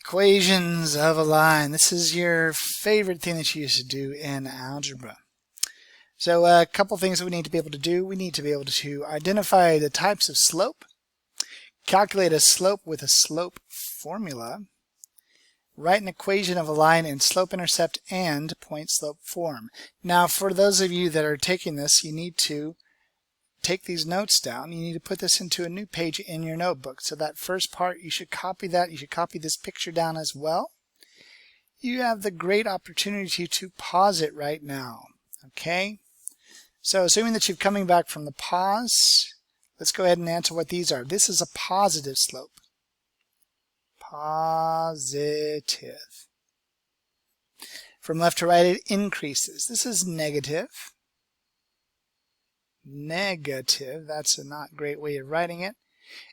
Equations of a line. This is your favorite thing that you used to do in algebra. So a couple things that we need to be able to do. We need to be able to identify the types of slope, calculate a slope with a slope formula, write an equation of a line in slope-intercept and point-slope form. Now for those of you that are taking this, you need to take these notes down. You need to put this into a new page in your notebook. So that first part, you should copy that. You should copy this picture down as well. You have the great opportunity to pause it right now. Okay? So assuming that you're coming back from the pause, let's go ahead and answer what these are. This is a positive slope. Positive. From left to right, it increases. This is negative. Negative. That's a not great way of writing it.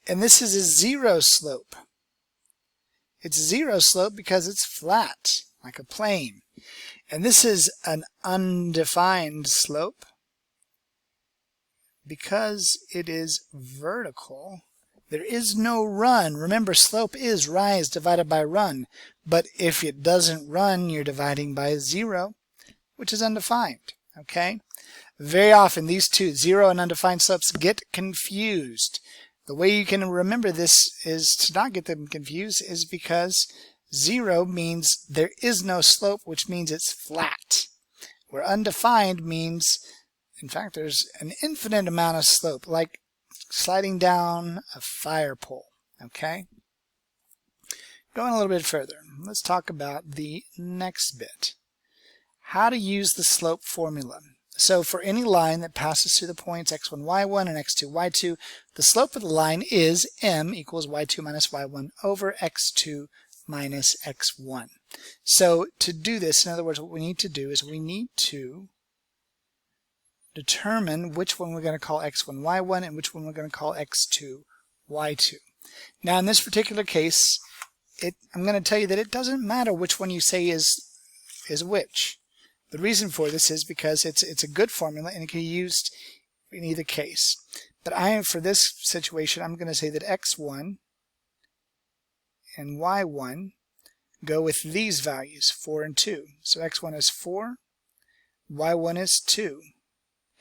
And this is a zero slope. It's zero slope because it's flat, like a plane. And this is an undefined slope because it is vertical. There is no run. Remember, slope is rise divided by run. But if it doesn't run, you're dividing by 0, which is undefined. Okay? Very often, these two, zero and undefined slopes, get confused. The way you can remember this is to not get them confused is because 0 means there is no slope, which means it's flat. Where undefined means, in fact, there's an infinite amount of slope, like sliding down a fire pole. Okay? Going a little bit further, let's talk about the next bit. How to use the slope formula. So for any line that passes through the points x1, y1 and x2, y2, the slope of the line is m equals y2 minus y1 over x2 minus x1. So to do this, in other words, what we need to do is we need to determine which one we're going to call x1, y1 and which one we're going to call x2, y2. Now in this particular case, I'm going to tell you that it doesn't matter which one you say is which. The reason for this is because it's a good formula and it can be used in either case. But for this situation, I'm going to say that x1 and y1 go with these values, 4 and 2. So x1 is 4, y1 is 2.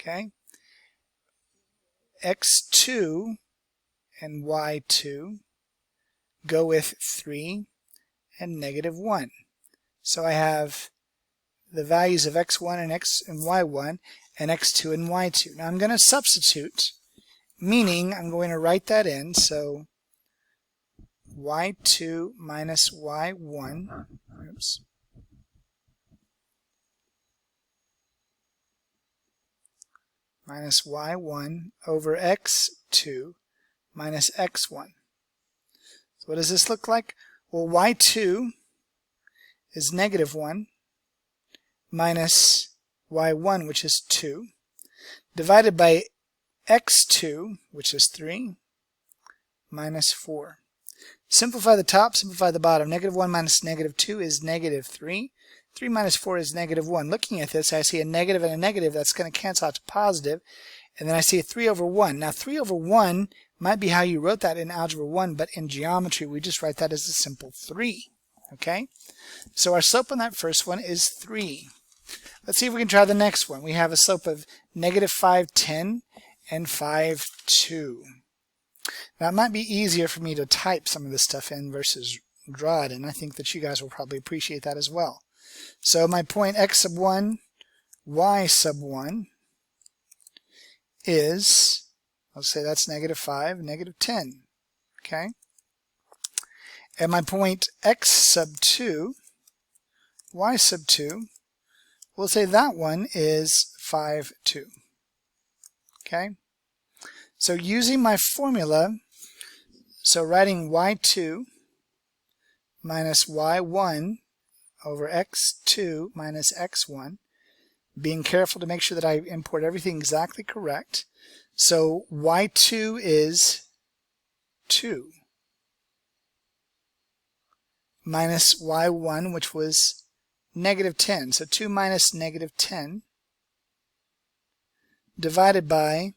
Okay? x2 and y2 go with 3 and negative 1. So I have the values of x1 and y1 and x2 and y2. Now I'm going to substitute, meaning I'm going to write that in. So y2 minus y1, oops, minus y1 over x2 minus x1. So what does this look like? Well, y2 is negative 1 minus y1, which is 2, divided by x2, which is 3, minus 4. Simplify the top, simplify the bottom. Negative 1 minus negative 2 is negative 3. 3 minus 4 is negative 1. Looking at this, I see a negative and a negative. That's going to cancel out to positive. And then I see a 3 over 1. Now 3 over 1 might be how you wrote that in Algebra 1, but in geometry we just write that as a simple 3. Okay? So our slope on that first one is 3. Let's see if we can try the next one. We have a slope of negative 5, 10 and 5, 2. Now it might be easier for me to type some of this stuff in versus draw it, and I think that you guys will probably appreciate that as well. So my point x sub 1, y sub 1 is, let's say that's negative 5, negative 10. Okay? And my point x sub 2, y sub 2, we'll say that one is 5, 2. Okay? So using my formula, so writing y2 minus y1 over x2 minus x1, being careful to make sure that I import everything exactly correct. So y2 is 2 minus y1, which was negative 10. So 2 minus negative 10 divided by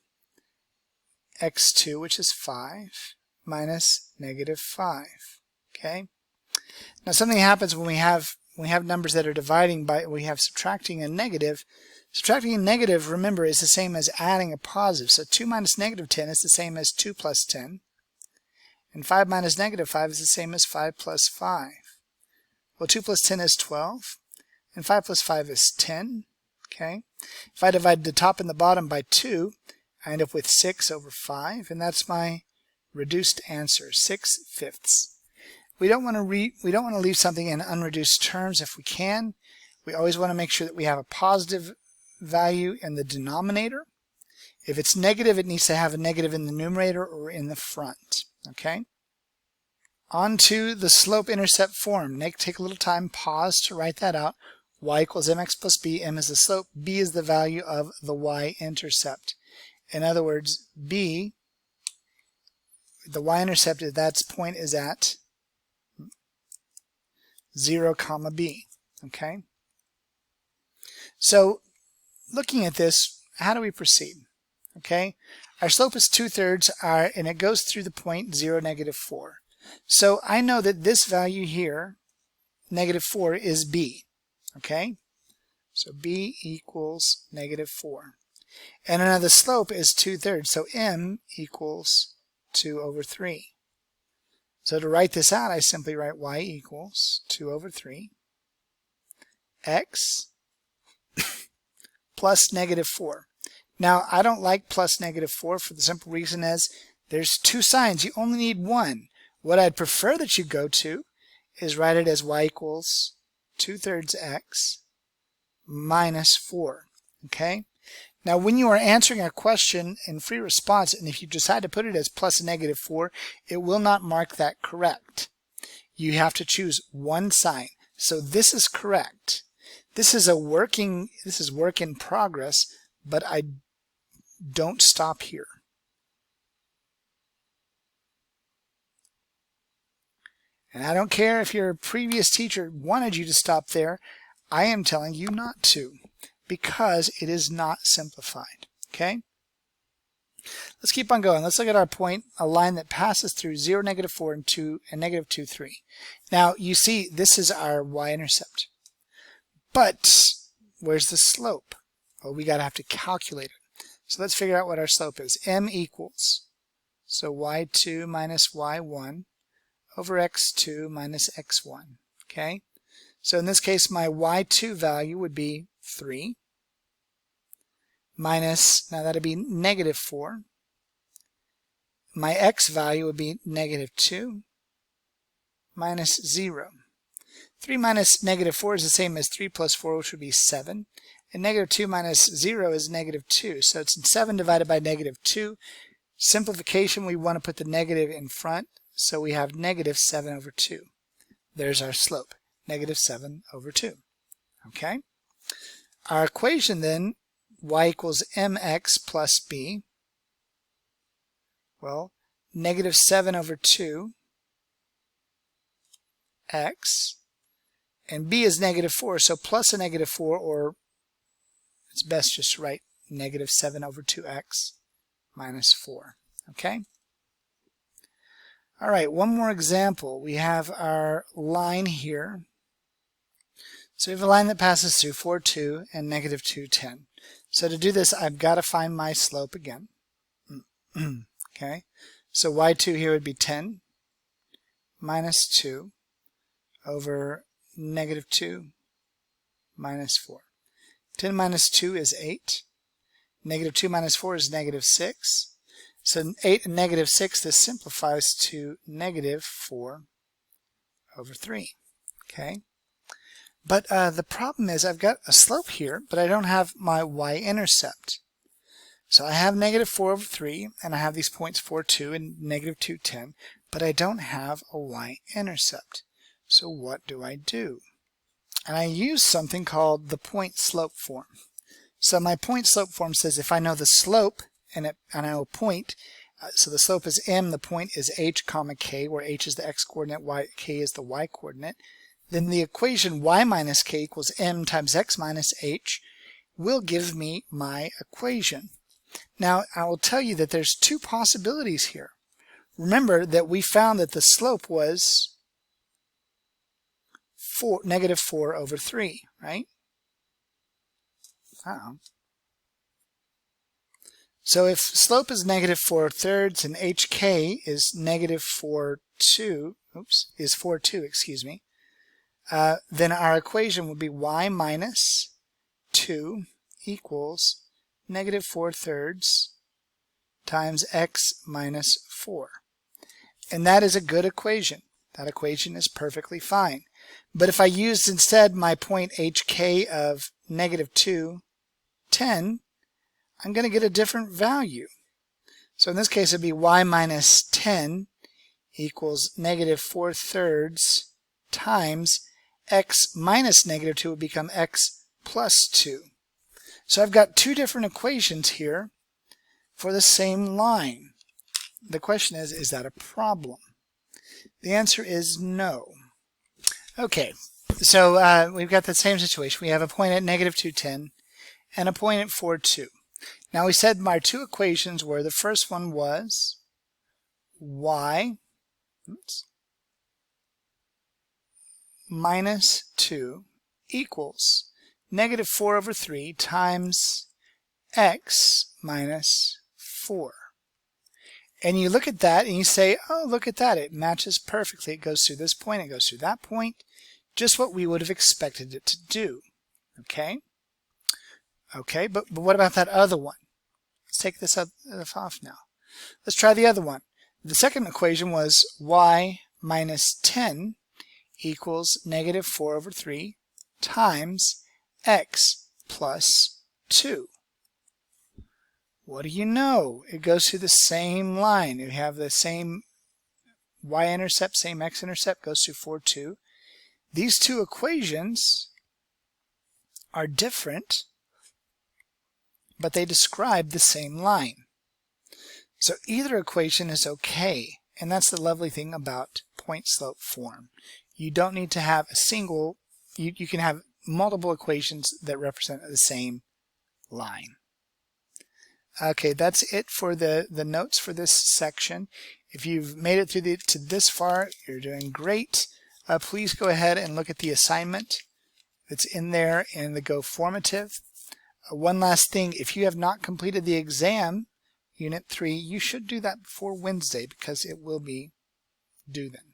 x2, which is 5, minus negative 5. Okay? Now something happens when we have numbers that are dividing by, we have subtracting a negative. Subtracting a negative, remember, is the same as adding a positive. So 2 minus negative 10 is the same as 2 plus 10. And 5 minus negative 5 is the same as 5 plus 5. Well, 2 plus 10 is 12. And 5 plus 5 is 10. Okay. If I divide the top and the bottom by 2, I end up with 6 over 5. And that's my reduced answer, 6/5. We don't want to leave something in unreduced terms if we can. We always want to make sure that we have a positive value in the denominator. If it's negative, it needs to have a negative in the numerator or in the front. Okay? On to the slope-intercept form. Take a little time, pause to write that out. Y equals mx plus b. M is the slope. B is the value of the y-intercept. In other words, b, the y-intercept, that point is at 0, b. Okay? So, looking at this, how do we proceed? Okay, our slope is 2/3, and it goes through the point 0, -4. So I know that this value here, -4, is b. Okay, so b equals -4. And now the slope is 2/3, so m equals 2/3. So to write this out, I simply write y equals 2/3 x plus -4. Now, I don't like plus -4 for the simple reason as there's two signs. You only need one. What I'd prefer that you go to is write it as y equals 2/3 x minus 4. Okay? Now, when you are answering a question in free response, and if you decide to put it as plus -4, it will not mark that correct. You have to choose one sign. So this is correct. This is work in progress, but I don't stop here. And I don't care if your previous teacher wanted you to stop there. I am telling you not to, because it is not simplified. Okay? Let's keep on going. Let's look at our point, a line that passes through 0, -4, and 2, and -2, 3. Now, you see, this is our y-intercept. But where's the slope? Well, we gotta have to calculate it. So let's figure out what our slope is. M equals, so y2 minus y1 over x2 minus x1. Okay? So in this case, my y2 value would be 3 minus, now that'd be -4. My x value would be -2 minus 0. 3 minus -4 is the same as 3 plus 4, which would be 7. And -2 minus 0 is -2. So it's 7 divided by -2. Simplification, we want to put the negative in front. So we have -7/2. There's our slope, -7/2. Okay? Our equation then, y equals mx plus b. Well, -7/2 x. And b is -4, so plus a -4, or it's best just to write -7/2x minus 4. Okay? All right, one more example. We have our line here. So we have a line that passes through 4, 2, and -2, 10. So to do this, I've got to find my slope again. Okay? So y2 here would be 10 minus 2 over -2 minus 4. 10 minus 2 is 8. -2 minus 4 is -6. So 8 and -6, this simplifies to -4/3. Okay? But the problem is I've got a slope here, but I don't have my y-intercept. So I have -4/3, and I have these points 4, 2, and -2, 10, but I don't have a y-intercept. So what do I do? And I use something called the point-slope form. So my point-slope form says if I know the slope and I know a point, so the slope is m, the point is h, k, where h is the x-coordinate, k is the y-coordinate, then the equation y minus k equals m times x minus h will give me my equation. Now, I will tell you that there's two possibilities here. Remember that we found that the slope was negative 4 over 3, right? So if slope is negative 4/3 and HK is negative 4/2, is 4/2, excuse me, then our equation would be y minus 2 equals negative 4/3 times x minus 4. And that is a good equation. That equation is perfectly fine. But if I used instead my point HK of negative 2, 10, I'm going to get a different value. So in this case, it'd be y minus 10 equals negative 4/3 times x minus negative 2 would become x plus 2. So I've got two different equations here for the same line. The question is that a problem? The answer is no. Okay, so we've got the same situation. We have a point at negative 2, 10 and a point at 4, 2. Now we said my two equations were, the first one was y minus 2 equals negative 4 over 3 times x minus 4. And you look at that and you say, oh, look at that. It matches perfectly. It goes through this point. It goes through that point. Just what we would have expected it to do. Okay? Okay, but what about that other one? Let's take this off now. Let's try the other one. The second equation was y minus 10 equals negative 4 over 3 times x plus 2. What do you know? It goes through the same line. You have the same y-intercept, same x-intercept, goes through 4, 2. These two equations are different, but they describe the same line. So either equation is okay, and that's the lovely thing about point-slope form. You don't need to have a single, you can have multiple equations that represent the same line. Okay, that's it for the notes for this section. If you've made it through to this far, you're doing great. Please go ahead and look at the assignment that's in there in the Go Formative. One last thing, if you have not completed the exam, Unit 3, you should do that before Wednesday because it will be due then.